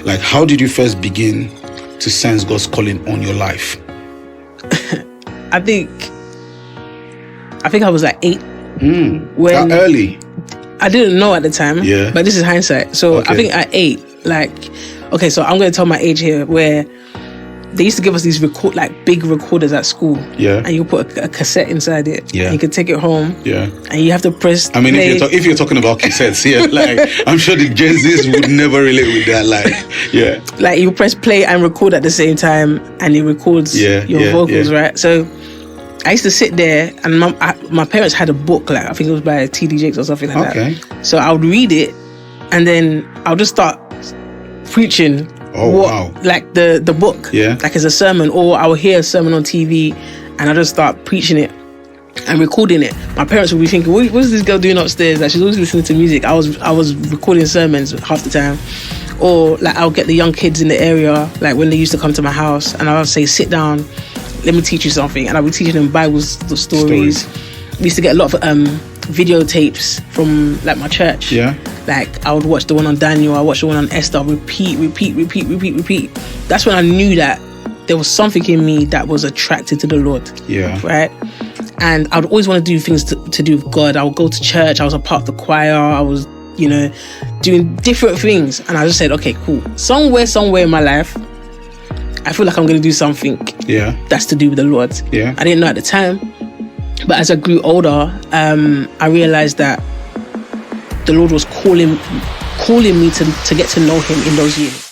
Like, how did you first begin to sense God's calling on your life? I think I was like 8. When that early? I didn't know at the time. Yeah. But this is hindsight. So I think at 8, so I'm going to tell my age here, where they used to give us these big recorders at school. Yeah. And you put a cassette inside it. Yeah. And you could take it home. Yeah. And you have to press I mean, play. if you're talking about cassettes, I'm sure the Gen Zs would never relate with that. Like you press play and record at the same time, and it records your vocals, right? So I used to sit there, and my parents had a book, I think it was by T.D. Jakes or something like that. So I would read it, and then I'll just start preaching. Like the book, like as a sermon, or I would hear a sermon on TV, and I just start preaching it and recording it. My parents would be thinking, what is this girl doing upstairs? Like, she's always listening to music. I was recording sermons half the time. Or like I'll get the young kids in the area, like when they used to come to my house, and I would say, sit down, let me teach you something. And I'll be teaching them Bible stories. We used to get a lot of videotapes from like my church. Yeah. Like I would watch the one on Daniel, I watched the one on Esther, repeat. That's when I knew that there was something in me that was attracted to the Lord. Yeah. Right? And I would always want to do things to do with God. I would go to church, I was a part of the choir, I was, doing different things. And I just said, okay, cool. Somewhere in my life, I feel like I'm going to do something that's to do with the Lord. Yeah. I didn't know at the time. But as I grew older, I realized that the Lord was calling me to get to know him in those years.